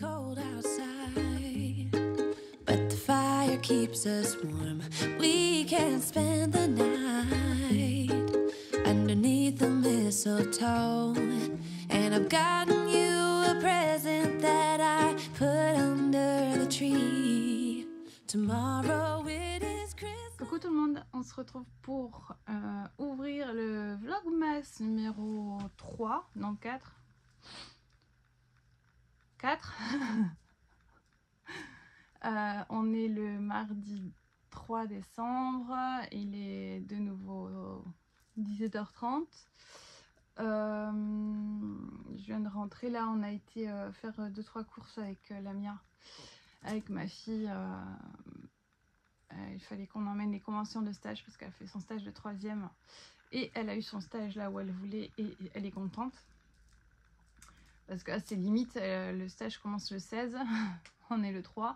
cold outside, but the fire keeps us warm. We can spend the night underneath the mistletoe. And I've gotten you a present that I put under the tree. Tomorrow it is Christmas. Coucou tout le monde, on se retrouve pour ouvrir le Vlogmas numéro 3, non 4. 4. On est le mardi 3 décembre, il est de nouveau 17h30. Je viens de rentrer, là on a été faire 2-3 courses avec Lamia, avec ma fille. Il fallait qu'on emmène les conventions de stage parce qu'elle a fait son stage de 3e et elle a eu son stage là où elle voulait et elle est contente. Parce que c'est limite, le stage commence le 16, on est le 3.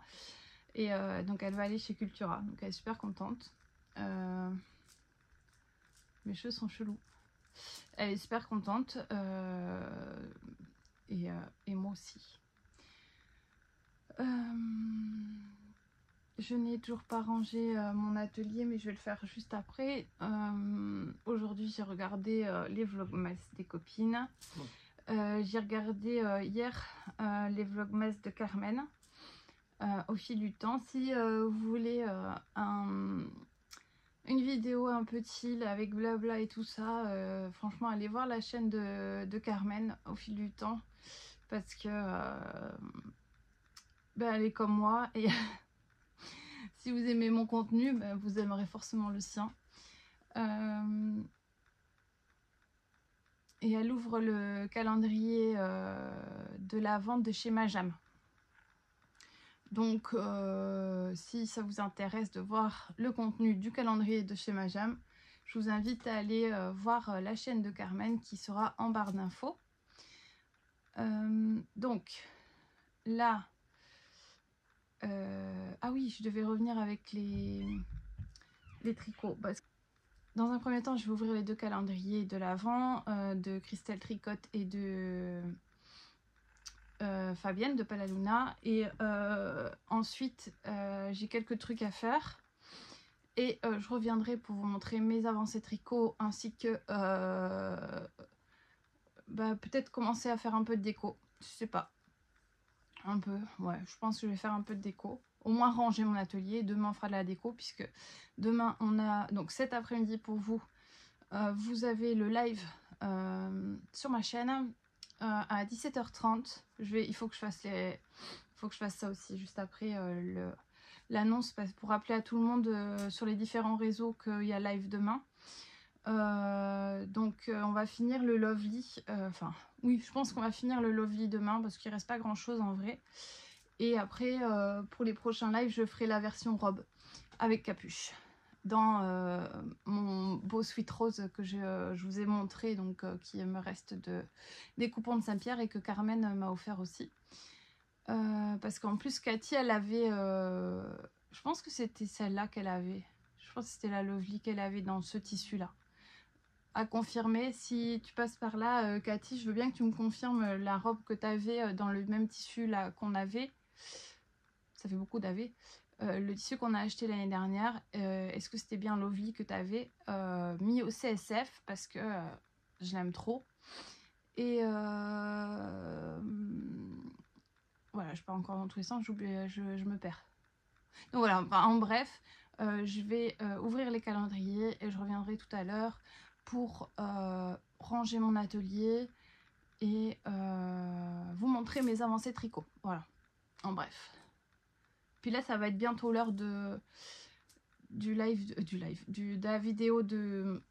Et donc elle va aller chez Cultura, donc elle est super contente. Mes cheveux sont chelous. Elle est super contente et moi aussi. Je n'ai toujours pas rangé mon atelier, mais je vais le faire juste après. Aujourd'hui j'ai regardé les vlogmas des copines. J'ai regardé hier les vlogmas de Carmen au fil du temps. Si vous voulez une vidéo un peu chill avec blabla et tout ça, franchement allez voir la chaîne de Carmen au fil du temps parce que elle est comme moi et si vous aimez mon contenu, vous aimerez forcément le sien. Et elle ouvre le calendrier de la vente de chez Majam. Donc si ça vous intéresse de voir le contenu du calendrier de chez Majam, je vous invite à aller voir la chaîne de Carmen qui sera en barre d'infos. Donc là, ah oui, je devais revenir avec les tricots. Parce que dans un premier temps, je vais ouvrir les 2 calendriers de l'Avent, de Christelle Tricotte et de Fabienne de Palaluna. Et ensuite, j'ai quelques trucs à faire. Et je reviendrai pour vous montrer mes avancées tricot ainsi que peut-être commencer à faire un peu de déco. Je sais pas. Un peu, ouais, je pense que je vais faire un peu de déco. Au moins ranger mon atelier. Demain on fera de la déco puisque demain on a, donc cet après-midi pour vous, vous avez le live sur ma chaîne à 17h30. Il faut que je fasse ça aussi juste après l'annonce pour rappeler à tout le monde sur les différents réseaux qu'il y a live demain. Donc on va finir le Lovely, oui je pense qu'on va finir le Lovely demain parce qu'il reste pas grand chose en vrai. Et après pour les prochains lives je ferai la version robe avec capuche dans mon beau sweat rose que je vous ai montré, donc qui me reste des coupons de Saint-Pierre et que Carmen m'a offert aussi. Parce qu'en plus Cathy elle avait, je pense que c'était celle-là qu'elle avait, je pense que c'était la Lovely qu'elle avait dans ce tissu là. À confirmer, si tu passes par là, Cathy, je veux bien que tu me confirmes la robe que tu avais dans le même tissu là qu'on avait. Ça fait beaucoup d'avais. Le tissu qu'on a acheté l'année dernière, est-ce que c'était bien Lovely que tu avais mis au CSF parce que je l'aime trop. Et voilà, je pars encore dans tous les sens, j'oublie, je me perds. Donc voilà, en bref, je vais ouvrir les calendriers et je reviendrai tout à l'heure pour ranger mon atelier et vous montrer mes avancées tricot. Voilà, en bref. Puis là, ça va être bientôt l'heure de la vidéo de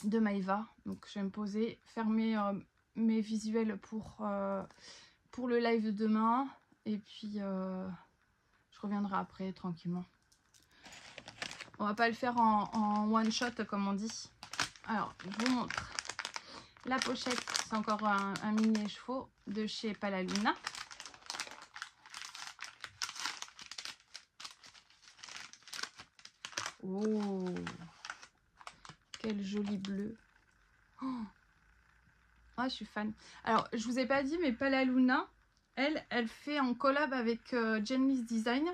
Maïva. Donc je vais me poser, faire mes visuels pour le live de demain. Et puis je reviendrai après tranquillement. On va pas le faire en one shot comme on dit. Alors, je vous montre la pochette. C'est encore un mini écheveau de chez Palaluna. Oh, quel joli bleu. Oh, ah, je suis fan. Alors, je vous ai pas dit, mais Palaluna, elle fait en collab avec Jenny's Design.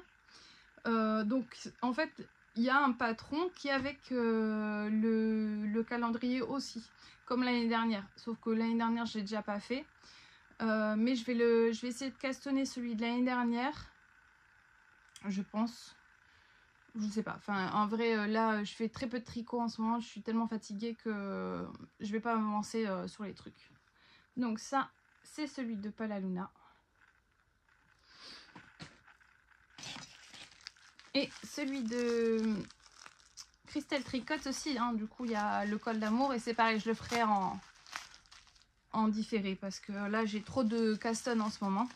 Donc en fait, il y a un patron qui est avec le calendrier aussi, comme l'année dernière. Sauf que l'année dernière, je l'ai déjà pas fait. Mais je vais essayer de castonner celui de l'année dernière. Je pense. Je sais pas. Enfin, en vrai, là, je fais très peu de tricot en ce moment. Je suis tellement fatiguée que je vais pas m'avancer sur les trucs. Donc ça, c'est celui de Palaluna. Et celui de Christelle Tricotte aussi, hein. Du coup il y a le col d'amour et c'est pareil, je le ferai en différé parce que là j'ai trop de caston en ce moment.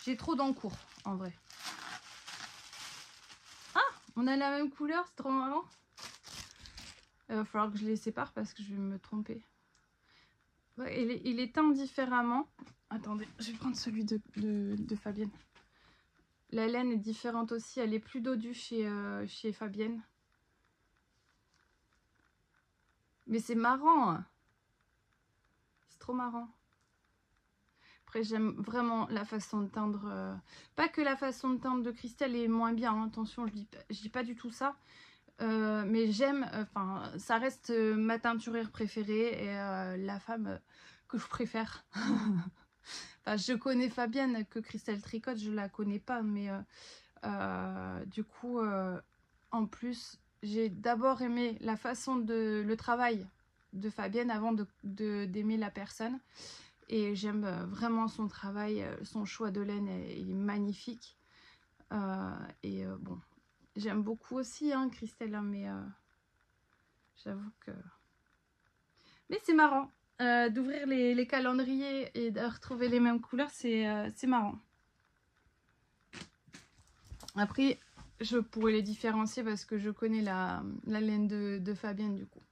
J'ai trop d'encours en vrai. Ah, on a la même couleur, c'est trop marrant. Il va falloir que je les sépare parce que je vais me tromper. Ouais, il est teint différemment. Attendez, je vais prendre celui de Fabienne. La laine est différente aussi, elle est plus dodue chez Fabienne. Mais c'est marrant. C'est trop marrant. Après j'aime vraiment la façon de teindre. Pas que la façon de teindre de Christelle est moins bien, hein, attention, je dis pas du tout ça. Mais j'aime, enfin ça reste ma teinturière préférée et la femme que je préfère. Enfin, je connais Fabienne, que Christelle Tricotte, je la connais pas, mais du coup, en plus, j'ai d'abord aimé la façon le travail de Fabienne avant d'aimer la personne. Et j'aime vraiment son travail, son choix de laine est magnifique. Bon, j'aime beaucoup aussi hein, Christelle, mais j'avoue que... Mais c'est marrant. D'ouvrir les calendriers et de retrouver les mêmes couleurs, c'est marrant. Après, je pourrais les différencier parce que je connais la laine de Fabienne du coup.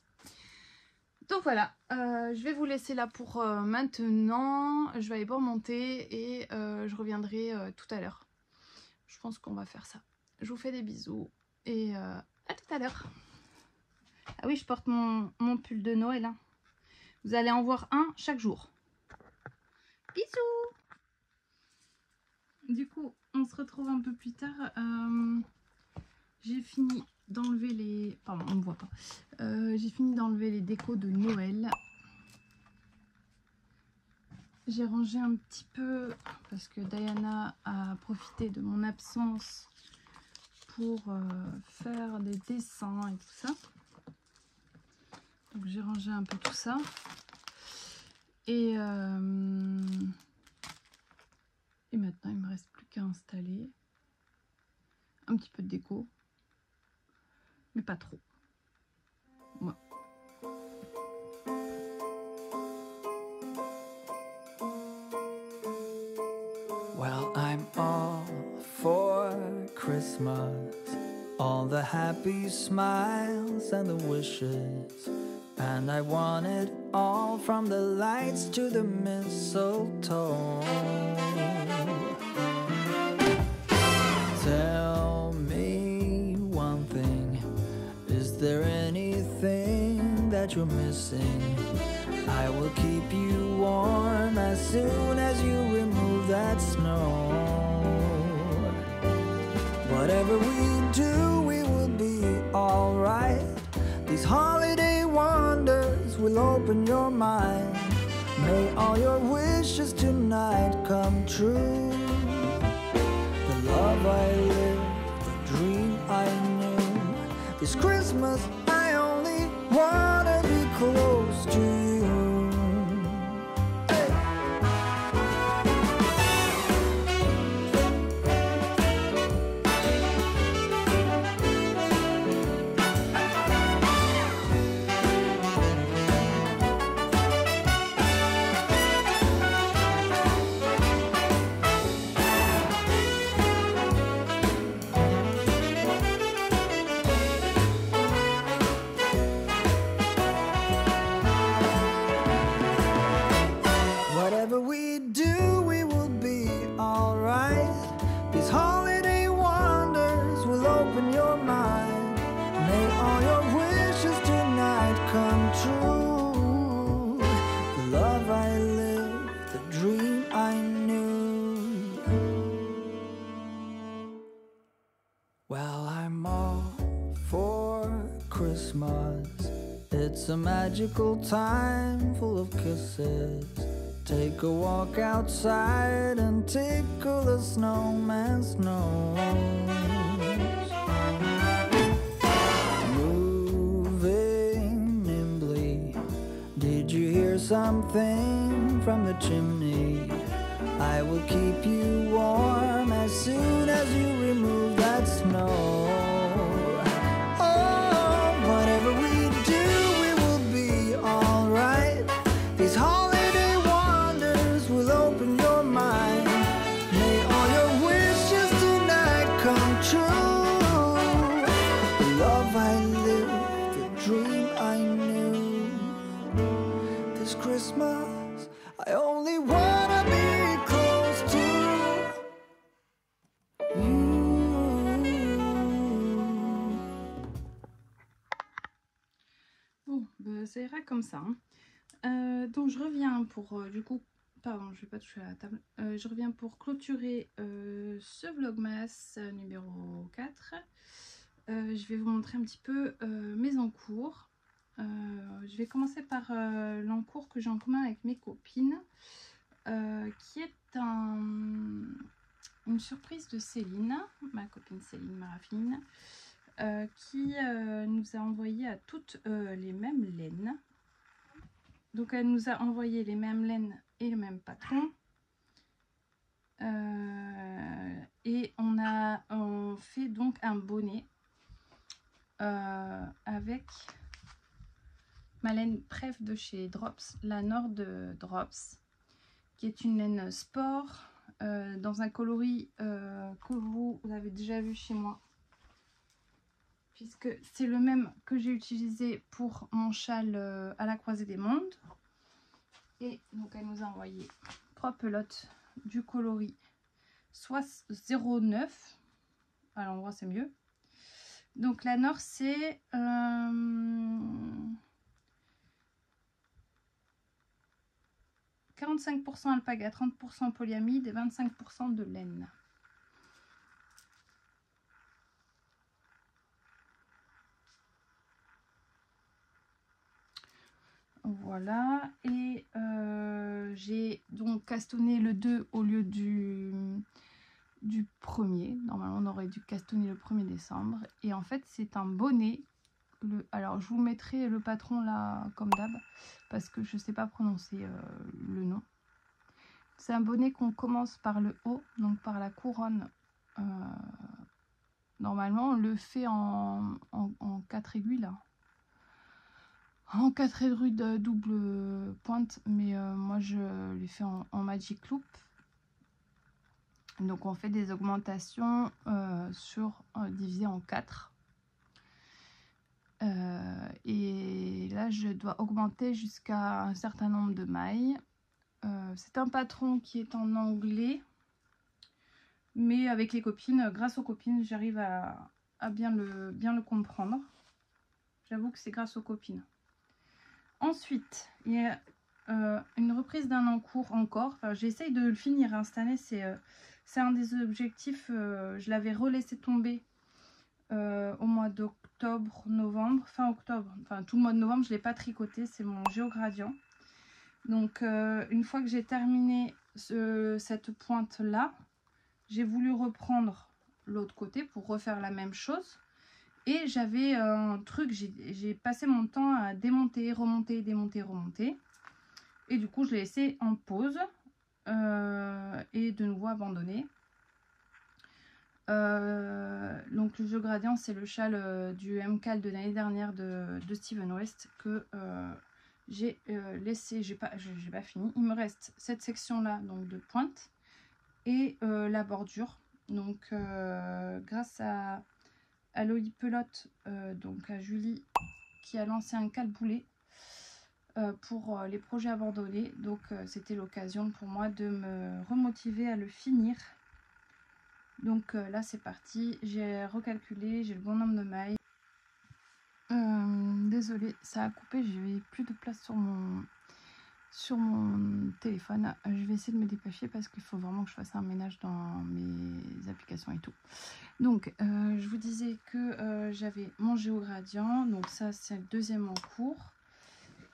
Donc voilà, je vais vous laisser là pour maintenant. Je vais aller boire mon thé et je reviendrai tout à l'heure. Je pense qu'on va faire ça. Je vous fais des bisous et à tout à l'heure. Ah oui, je porte mon pull de Noël. Hein. Vous allez en voir un chaque jour. Bisous. Du coup, on se retrouve un peu plus tard. J'ai fini d'enlever les... Pardon, on ne voit pas. J'ai fini d'enlever les décos de Noël. J'ai rangé un petit peu parce que Diana a profité de mon absence pour faire des dessins et tout ça. Donc j'ai rangé un peu tout ça. Et maintenant il me reste plus qu'à installer un petit peu de déco. Mais pas trop. Ouais. Well, I'm all for Christmas, all the happy smiles and the wishes, and I want it all from the lights to the mistletoe. Tell me one thing, is there anything that you're missing? I will keep you warm as soon as you remove that snow. Whatever we do, we will be alright. These holiday wonders will open your mind. May all your wishes tonight come true. The love I lived, the dream I knew. This Christmas I only wanna be close to you. Christmas. It's a magical time full of kisses. Take a walk outside and tickle the snowman's nose. Moving nimbly, did you hear something from the chimney? I will keep you warm as soon as you remove that snow. Oh, whatever we do, we will be alright. These holiday wonders will open your mind. May all your wishes tonight come true. The love I lived, the dream I knew. This Christmas, I only wanna be close to you. Bon, bah, ça ira comme ça. Donc je reviens pour du coup, pardon, je vais pas toucher à la table. Je reviens pour clôturer ce vlogmas numéro 4. Je vais vous montrer un petit peu mes encours. Je vais commencer par l'encours que j'ai en commun avec mes copines, qui est une surprise de Céline, ma copine Céline Marafine, qui nous a envoyé à toutes les mêmes laines. Donc elle nous a envoyé les mêmes laines et le même patron. Et on fait donc un bonnet avec ma laine Pref de chez Drops, la Nord de Drops, qui est une laine sport dans un coloris que vous avez déjà vu chez moi, puisque c'est le même que j'ai utilisé pour mon châle à la croisée des mondes. Et donc elle nous a envoyé 3 pelotes du coloris soit 09, à l'endroit c'est mieux. Donc la Nord c'est 45% alpaga, 30% polyamide et 25% de laine. Voilà, et j'ai donc castonné le 2 au lieu du 1er. Normalement on aurait dû castonner le 1er décembre. Et en fait c'est un bonnet. Alors je vous mettrai le patron là comme d'hab, parce que je ne sais pas prononcer le nom. C'est un bonnet qu'on commence par le haut, donc par la couronne. Normalement on le fait en 4 aiguilles là. En 4 aiguilles de double pointe, mais moi je l'ai fait en Magic Loop. Donc on fait des augmentations divisé en 4. Et là je dois augmenter jusqu'à un certain nombre de mailles. C'est un patron qui est en anglais, mais avec les copines, grâce aux copines, j'arrive à bien le comprendre. J'avoue que c'est grâce aux copines. Ensuite, il y a une reprise d'un encours encore. Enfin, j'essaye de le finir hein. Cette année, c'est un des objectifs. Je l'avais relaissé tomber au mois d'octobre, novembre, fin octobre. Enfin, tout le mois de novembre, je ne l'ai pas tricoté. C'est mon géogradient. Donc, une fois que j'ai terminé cette pointe-là, j'ai voulu reprendre l'autre côté pour refaire la même chose. Et j'avais un truc, j'ai passé mon temps à démonter, remonter, démonter, remonter. Et du coup, je l'ai laissé en pause et de nouveau abandonné. Donc le jeu gradient, c'est le châle du MCAL de l'année dernière de Steven West que j'ai laissé, j'ai pas fini. Il me reste cette section là donc de pointe et la bordure. Donc grâce à Loli Pelote, donc à Julie qui a lancé un calboulet pour les projets abandonnés. Donc c'était l'occasion pour moi de me remotiver à le finir. Donc là c'est parti, j'ai recalculé, j'ai le bon nombre de mailles. Désolée, ça a coupé, j'avais plus de place sur mon sur mon téléphone. Je vais essayer de me dépêcher parce qu'il faut vraiment que je fasse un ménage dans mes applications et tout. Donc je vous disais que j'avais mon Géogradient, donc ça c'est le deuxième en cours.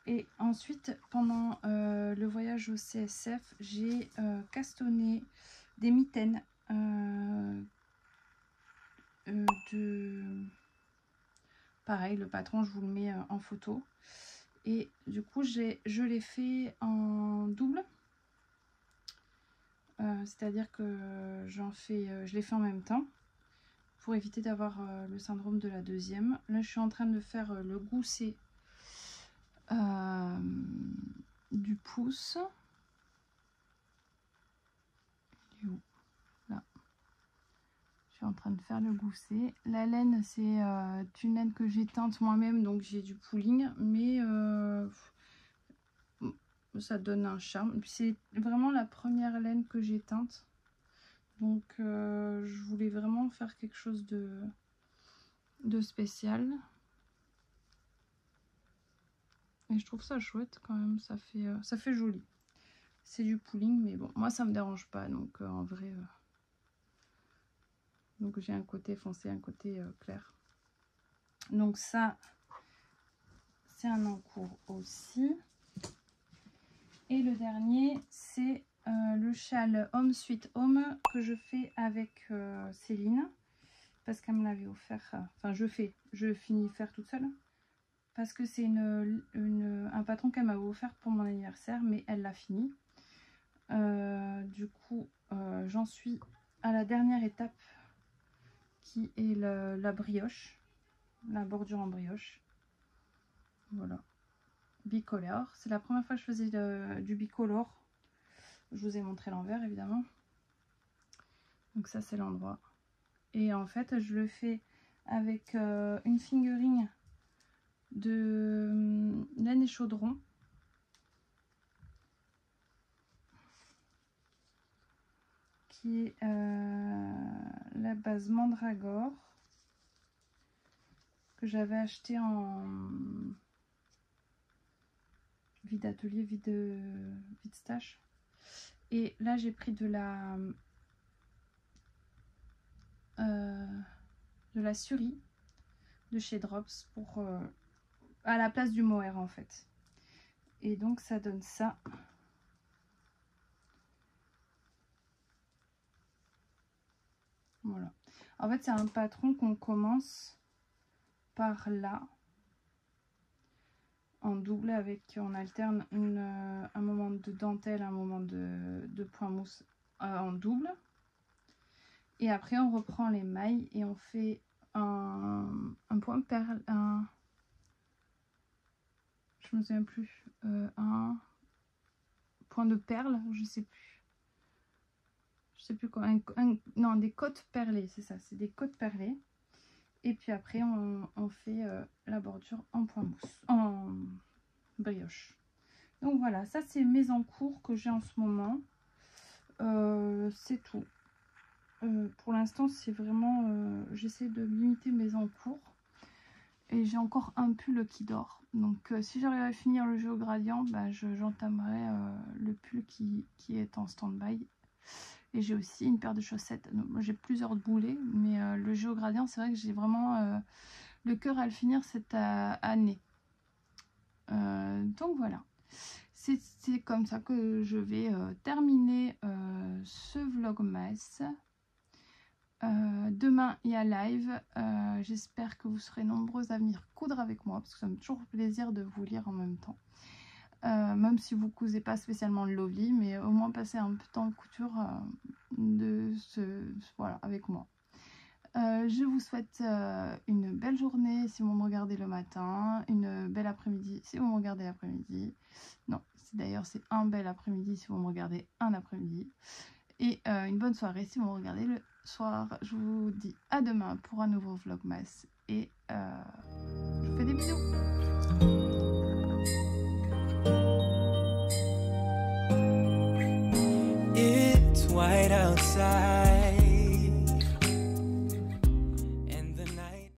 Et ensuite pendant le voyage au CSF, j'ai castonné des mitaines pareil, le patron je vous le mets en photo. Et du coup je l'ai fait en double, c'est à dire que je l'ai fait en même temps pour éviter d'avoir le syndrome de la deuxième. Là je suis en train de faire le gousset du pouce. Là je suis en train de faire le gousset. La laine c'est une laine que j'ai teinte moi-même, donc j'ai du pooling, mais ça donne un charme. C'est vraiment la première laine que j'ai teinte, donc je voulais vraiment faire quelque chose de spécial et je trouve ça chouette quand même. Ça fait joli. C'est du pooling, mais bon, moi ça me dérange pas, donc en vrai donc j'ai un côté foncé, un côté clair. Donc ça c'est un encours aussi. Et le dernier c'est le châle Home Sweet Home que je fais avec Céline, parce qu'elle me l'avait offert. Enfin je finis faire toute seule parce que c'est un patron qu'elle m'avait offert pour mon anniversaire, mais elle l'a fini. Du coup j'en suis à la dernière étape qui est la brioche, la bordure en brioche. Voilà, bicolore. C'est la première fois que je faisais du bicolore. Je vous ai montré l'envers évidemment. Donc ça c'est l'endroit. Et en fait je le fais avec une fingering de laine et chaudron. Qui est la base mandragore que j'avais acheté en vide atelier, vide stache. Et là j'ai pris de la Suri de chez Drops pour à la place du mohair en fait. Et donc ça donne ça. Voilà. En fait c'est un patron qu'on commence par là en double, avec on alterne un moment de dentelle, un moment de point mousse en double, et après on reprend les mailles et on fait un point perle, je me souviens plus, un point de perle, je sais plus quoi, non, des côtes perlées, c'est ça, c'est des côtes perlées. Et puis après on fait la bordure en point mousse, en brioche. Donc voilà, ça c'est mes encours que j'ai en ce moment. C'est tout. Pour l'instant c'est vraiment j'essaie de limiter mes encours. Et j'ai encore un pull qui dort. Donc si j'arrive à finir le Géogradient, bah, j'entamerai le pull qui est en stand-by. Et j'ai aussi une paire de chaussettes. Moi j'ai plusieurs boulets, mais le Géogradient, c'est vrai que j'ai vraiment le cœur à le finir cette année. Donc voilà. C'est comme ça que je vais terminer ce vlogmas. Demain il y a live. J'espère que vous serez nombreux à venir coudre avec moi, parce que ça me fait toujours plaisir de vous lire en même temps. Même si vous cousez pas spécialement le lovely, mais au moins passer un peu de temps de couture voilà, avec moi. Je vous souhaite une belle journée si vous me regardez le matin, une belle après-midi si vous me regardez l'après-midi. Non, d'ailleurs c'est un bel après-midi si vous me regardez un après-midi. Et une bonne soirée si vous me regardez le soir. Je vous dis à demain pour un nouveau vlogmas. Et je vous fais des bisous.